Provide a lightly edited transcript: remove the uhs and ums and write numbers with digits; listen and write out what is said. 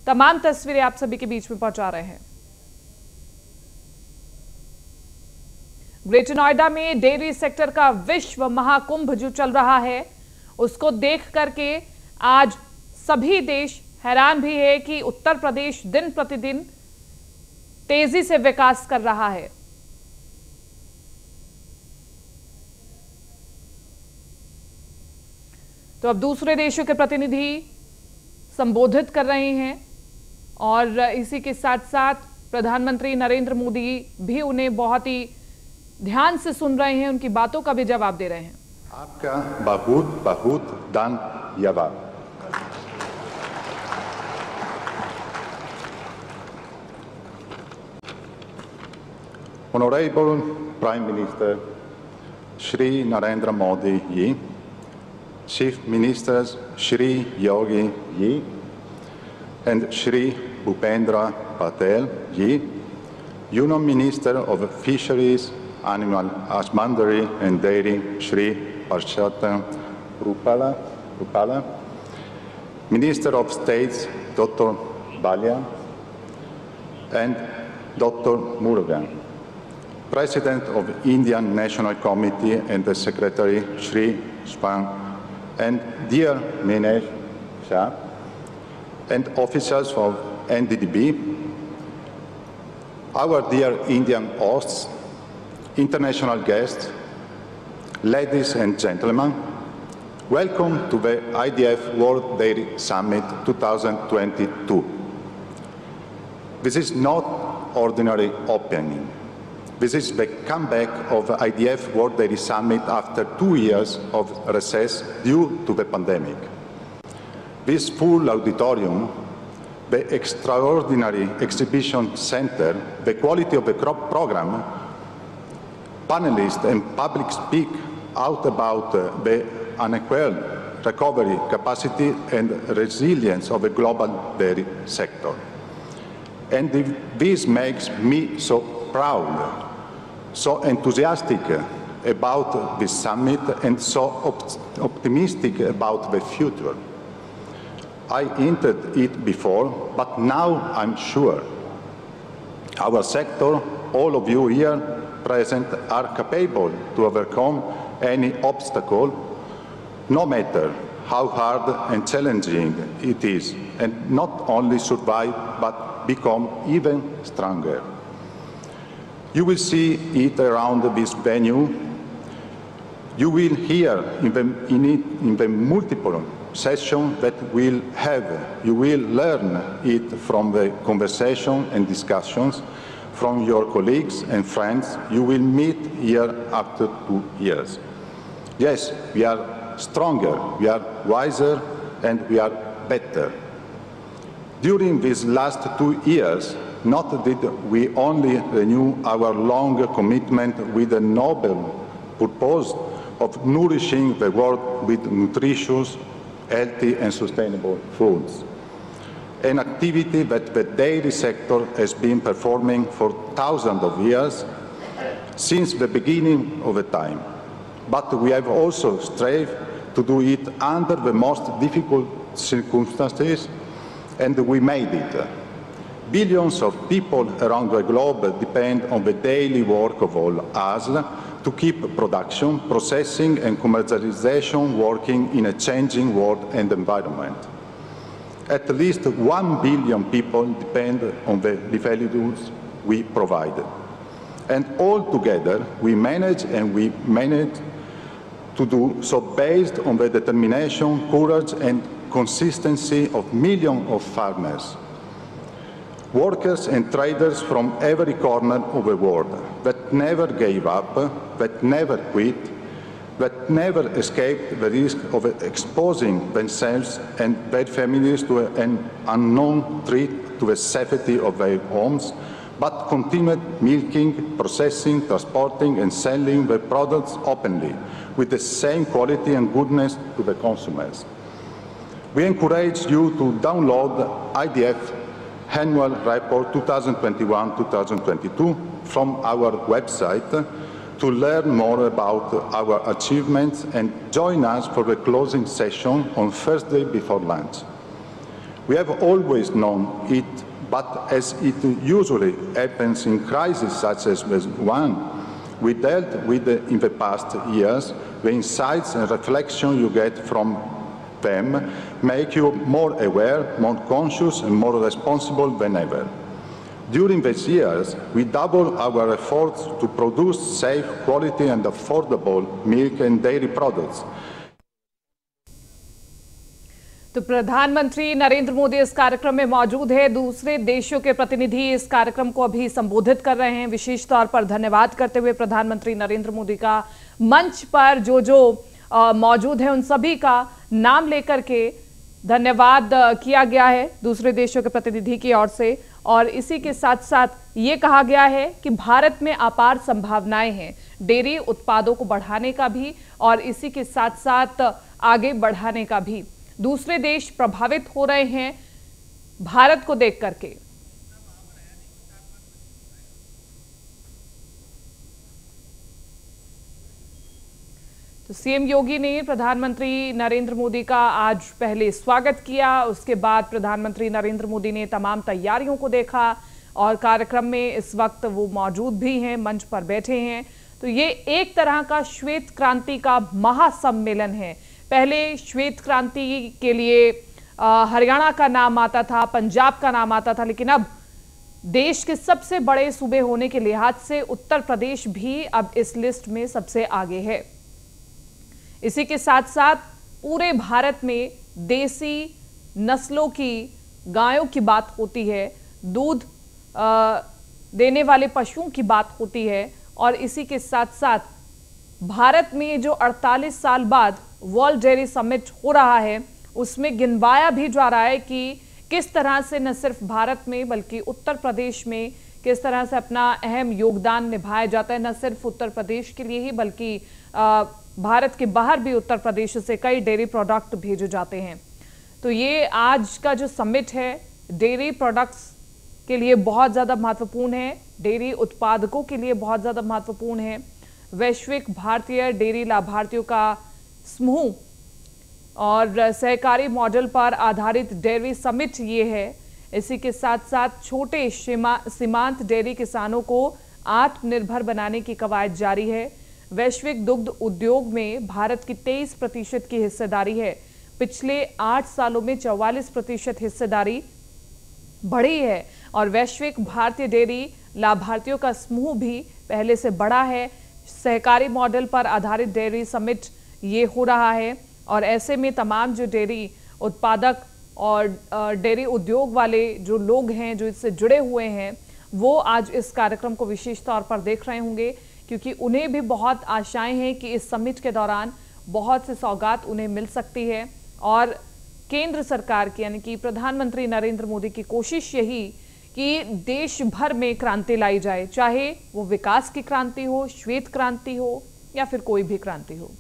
तमाम तस्वीरें आप सभी के बीच में पहुंचा रहे हैं। ग्रेटर नोएडा में डेयरी सेक्टर का विश्व महाकुंभ जो चल रहा है, उसको देख करके आज सभी देश हैरान भी है कि उत्तर प्रदेश दिन प्रतिदिन तेजी से विकास कर रहा है। तो अब दूसरे देशों के प्रतिनिधि संबोधित कर रहे हैं और इसी के साथ साथ प्रधानमंत्री नरेंद्र मोदी भी उन्हें बहुत ही ध्यान से सुन रहे हैं, उनकी बातों का भी जवाब दे रहे हैं। आपका बहुत बहुत धन्यवाद। Honorable Prime Minister Shri Narendra Modi Ji, Chief Ministers Shri Yogi Ji and Shri Bhupendra Patel Ji, Union Minister of Fisheries, Animal Husbandry and Dairy Shri Parshata Rupala, Minister of States Dr. Balia and Dr. Murugan, President of Indian National Committee and the Secretary Shri Spang, and dear Minesh Shah, and officers of NDDB, our dear Indian hosts, international guests, ladies and gentlemen, welcome to the IDF World Dairy Summit 2022. This is not ordinary opening. This is the comeback of IDF World Dairy Summit after 2 years of recess due to the pandemic. This full auditorium, the extraordinary exhibition center, the quality of the crop program, panelists and public speak out about the unequal recovery capacity and resilience of the global dairy sector. And this makes me so proud, so enthusiastic about this summit and so optimistic about the future. I hinted it before, but now I'm sure our sector, all of you here present, are capable to overcome any obstacle, no matter how hard and challenging it is, and not only survive, but become even stronger. You will see it around this venue. You will hear in the multiple sessions that we'll have. You will learn it from the conversation and discussions from your colleagues and friends you will meet here after 2 years. Yes, we are stronger, we are wiser, and we are better. During these last 2 years, not did we only renew our long commitment with the noble purpose of nourishing the world with nutritious, healthy and sustainable foods, an activity that the dairy sector has been performing for thousands of years since the beginning of the time. But we have also strived to do it under the most difficult circumstances, and we made it. Billions of people around the globe depend on the daily work of all us to keep production, processing and commercialization working in a changing world and environment. At least 1 billion people depend on the livelihoods we provide. And all together we manage to do so based on the determination, courage and consistency of millions of farmers, workers and traders from every corner of the world that never gave up, that never quit, that never escaped the risk of exposing themselves and their families to an unknown threat to the safety of their homes, but continued milking, processing, transporting and selling their products openly with the same quality and goodness to the consumers. We encourage you to download IDF Annual Report 2021-2022 from our website to learn more about our achievements and join us for the closing session on Thursday before lunch. We have always known it, but as it usually happens in crises such as this one we dealt with in the past years, the insights and reflection you get from them make you more aware, more conscious and more responsible than ever. During these years, we doubled our efforts to produce safe, quality and affordable milk and dairy products. तो प्रधानमंत्री नरेंद्र मोदी इस कार्यक्रम में मौजूद है। दूसरे देशों के प्रतिनिधि इस कार्यक्रम को अभी संबोधित कर रहे हैं। विशेष तौर पर धन्यवाद करते हुए प्रधानमंत्री नरेंद्र मोदी का मंच पर जो मौजूद है उन सभी का नाम लेकर के धन्यवाद किया गया है दूसरे देशों के प्रतिनिधि की ओर से। और इसी के साथ साथ ये कहा गया है कि भारत में अपार संभावनाएं हैं डेयरी उत्पादों को बढ़ाने का भी और इसी के साथ साथ आगे बढ़ाने का भी। दूसरे देश प्रभावित हो रहे हैं भारत को देख करके। तो सीएम योगी ने प्रधानमंत्री नरेंद्र मोदी का आज पहले स्वागत किया, उसके बाद प्रधानमंत्री नरेंद्र मोदी ने तमाम तैयारियों को देखा और कार्यक्रम में इस वक्त वो मौजूद भी हैं, मंच पर बैठे हैं। तो ये एक तरह का श्वेत क्रांति का महासम्मेलन है। पहले श्वेत क्रांति के लिए हरियाणा का नाम आता था, पंजाब का नाम आता था, लेकिन अब देश के सबसे बड़े सूबे होने के लिहाज से उत्तर प्रदेश भी अब इस लिस्ट में सबसे आगे है। इसी के साथ साथ पूरे भारत में देसी नस्लों की गायों की बात होती है, दूध देने वाले पशुओं की बात होती है और इसी के साथ साथ भारत में जो 48 साल बाद वर्ल्ड डेयरी समिट हो रहा है उसमें गिनवाया भी जा रहा है कि किस तरह से न सिर्फ भारत में बल्कि उत्तर प्रदेश में किस तरह से अपना अहम योगदान निभाया जाता है। न सिर्फ उत्तर प्रदेश के लिए ही बल्कि भारत के बाहर भी उत्तर प्रदेश से कई डेयरी प्रोडक्ट भेजे जाते हैं। तो ये आज का जो समिट है डेयरी प्रोडक्ट्स के लिए बहुत ज़्यादा महत्वपूर्ण है, डेयरी उत्पादकों के लिए बहुत ज़्यादा महत्वपूर्ण है। वैश्विक भारतीय डेयरी लाभार्थियों का समूह और सहकारी मॉडल पर आधारित डेयरी समिट ये है। इसी के साथ साथ छोटे सीमांत डेयरी किसानों को आत्मनिर्भर बनाने की कवायद जारी है। वैश्विक दुग्ध उद्योग में भारत की 23% की हिस्सेदारी है। पिछले 8 सालों में 44% हिस्सेदारी बढ़ी है और वैश्विक भारतीय डेयरी लाभार्थियों का समूह भी पहले से बढ़ा है। सहकारी मॉडल पर आधारित डेयरी समिट ये हो रहा है और ऐसे में तमाम जो डेयरी उत्पादक और डेयरी उद्योग वाले जो लोग हैं जो इससे जुड़े हुए हैं वो आज इस कार्यक्रम को विशेष तौर पर देख रहे होंगे, क्योंकि उन्हें भी बहुत आशाएं हैं कि इस समिट के दौरान बहुत से सौगात उन्हें मिल सकती है। और केंद्र सरकार की यानी कि प्रधानमंत्री नरेंद्र मोदी की कोशिश यही कि देश भर में क्रांति लाई जाए, चाहे वो विकास की क्रांति हो, श्वेत क्रांति हो या फिर कोई भी क्रांति हो।